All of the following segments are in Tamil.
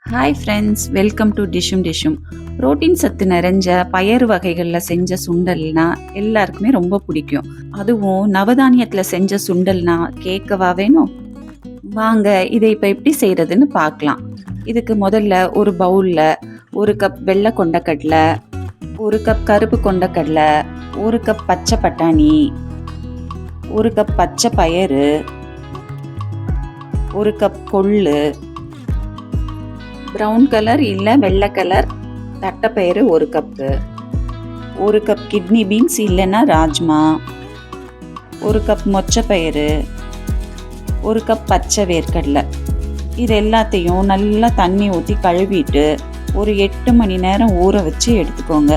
Hi friends, welcome to Dishum Dishum. Protein சத்து நிறைஞ்ச பயறு வகைகளில் செஞ்ச சுண்டல்னா எல்லாருக்குமே ரொம்ப பிடிக்கும். அதுவும் நவதானியத்தில் செஞ்ச சுண்டல்னா கேட்கவா வேணும்? வாங்க இதை இப்போ எப்படி செய்கிறதுன்னு பார்க்கலாம். இதுக்கு முதல்ல ஒரு பவுலில் 1 கப் வெள்ளை கொண்டக்கடலை, 1 கப் கருப்பு கொண்டக்கடலை, 1 கப் பச்சை பட்டாணி, 1 கப் பச்சை பயறு, 1 கப் கொள்ளு, ப்ரௌன் கலர் இல்லை வெள்ளை கலர் தட்டைப்பயிறு 1 கப்பு, 1 கப் கிட்னி பீன்ஸ் இல்லைன்னா ராஜ்மா, 1 கப் மொச்சப்பயிறு, 1 கப் பச்சை வேர்க்கடலை. இது எல்லாத்தையும் நல்லா தண்ணி ஊற்றி கழுவிட்டு ஒரு 8 மணி நேரம் ஊற வச்சு எடுத்துக்கோங்க.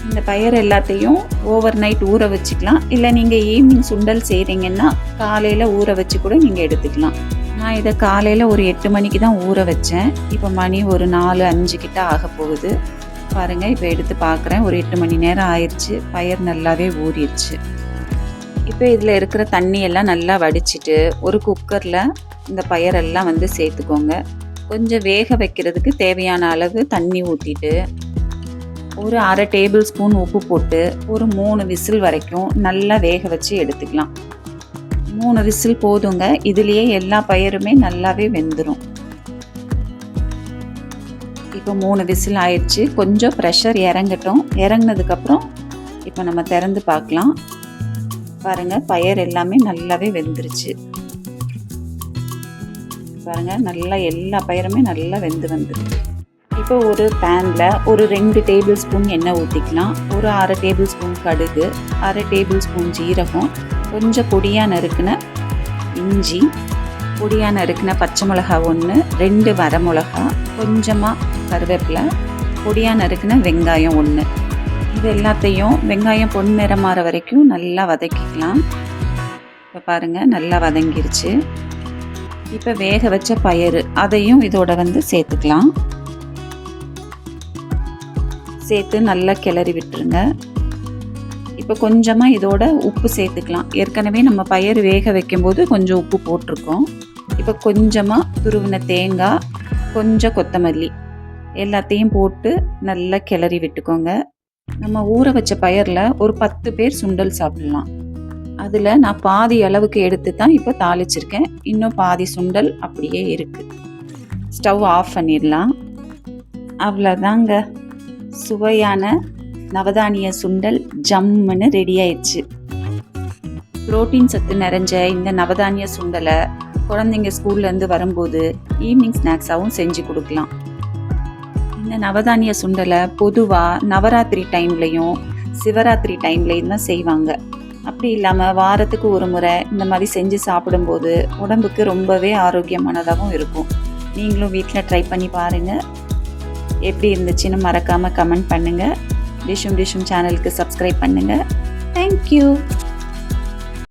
இந்த பயிர் எல்லாத்தையும் ஓவர் நைட் ஊற வச்சுக்கலாம். இல்லை நீங்கள் ஈவினிங் சுண்டல் செய்கிறீங்கன்னா காலையில் ஊற வச்சு கூட நீங்கள் எடுத்துக்கலாம். நான் இதை காலையில் ஒரு 8 மணிக்கு தான் ஊற வச்சேன். இப்போ மணி ஒரு 4-5 கிட்ட ஆக போகுது. பாருங்கள், இப்போ எடுத்து பார்க்குறேன். ஒரு 8 மணி நேரம் ஆயிடுச்சு. பயிர் நல்லாவே ஊறிடுச்சு. இப்போ இதில் இருக்கிற தண்ணியெல்லாம் நல்லா வடிச்சிட்டு ஒரு குக்கரில் இந்த பயிரெல்லாம் சேர்த்துக்கோங்க. கொஞ்சம் வேக வைக்கிறதுக்கு தேவையான அளவு தண்ணி ஊற்றிட்டு ஒரு 1/2 டேபிள் ஸ்பூன் உப்பு போட்டு ஒரு 3 விசில் வரைக்கும் நல்லா வேக வச்சு எடுத்துக்கலாம். 3 விசில் போதுங்க. இதுலேயே எல்லா பயிருமே நல்லாவே வெந்துடும். இப்போ 3 விசில் ஆயிடுச்சு. கொஞ்சம் ப்ரெஷர் இறங்கட்டும். இறங்கினதுக்கப்புறம் இப்போ நம்ம திறந்து பார்க்கலாம். பாருங்கள், பயிர் எல்லாமே நல்லாவே வெந்துருச்சு. பாருங்கள், நல்லா எல்லா பயிருமே நல்லா வெந்து வந்துருக்கு. இப்போ ஒரு பேனில் ஒரு 2 டேபிள் ஸ்பூன் எண்ணெய் ஊற்றிக்கலாம். ஒரு 1/2 டேபிள் ஸ்பூன் கடுகு, 1/2 டேபிள் ஸ்பூன் ஜீரகம், கொஞ்சம் பொடியாக நறுக்கின இஞ்சி, பொடியாக நறுக்கின பச்சை மிளகா 1, 2 வரமிளகா, கொஞ்சமாக கருவேப்பிலை, பொடியாக நறுக்கின வெங்காயம் 1. இது எல்லாத்தையும் வெங்காயம் பொன்னிறமாற வரைக்கும் நல்லா வதக்கிக்கலாம். இப்போ பாருங்கள், நல்லா வதங்கிருச்சு. இப்போ வேக வச்ச பயிறு அதையும் இதோட சேர்த்துக்கலாம். சேர்த்து நல்லா கிளறி விட்டுருங்க. இப்போ கொஞ்சமாக இதோட உப்பு சேர்த்துக்கலாம். ஏற்கனவே நம்ம பயிர் வேக வைக்கும்போது கொஞ்சம் உப்பு போட்டிருக்கோம். இப்போ கொஞ்சமாக துருவின தேங்காய், கொஞ்சம் கொத்தமல்லி எல்லாத்தையும் போட்டு நல்லா கிளறி விட்டுக்கோங்க. நம்ம ஊற வச்ச பயிரில் ஒரு 10 பேர் சுண்டல் சாப்பிட்லாம். அதில் நான் பாதி அளவுக்கு எடுத்து தான் இப்போ தாளிச்சிருக்கேன். இன்னும் பாதி சுண்டல் அப்படியே இருக்குது. ஸ்டவ் ஆஃப் பண்ணிடலாம். அவ்வளோதாங்க, சுவையான நவதானிய சுண்டல் ஜம்முன்னு ரெடி ஆயிடுச்சு. புரோட்டீன் சத்து நிறைஞ்ச இந்த நவதானிய சுண்டலை குழந்தைங்க ஸ்கூல்லேருந்து வரும்போது ஈவினிங் ஸ்நாக்ஸாகவும் செஞ்சு கொடுக்கலாம். இந்த நவதானிய சுண்டலை பொதுவாக நவராத்திரி டைம்லையும் சிவராத்திரி டைம்லையும் தான் செய்வாங்க. அப்படி இல்லாமல் வாரத்துக்கு ஒரு முறை இந்த மாதிரி செஞ்சு சாப்பிடும்போது உடம்புக்கு ரொம்பவே ஆரோக்கியமானதாகவும் இருக்கும். நீங்களும் வீட்டில் ட்ரை பண்ணி பாருங்கள். எப்படி இருந்துச்சுன்னு மறக்காமல் கமெண்ட் பண்ணுங்கள். டிஷ்ஷும் சேனலுக்கு சப்ஸ்கிரைப் பண்ணுங்கள். தேங்க்யூ.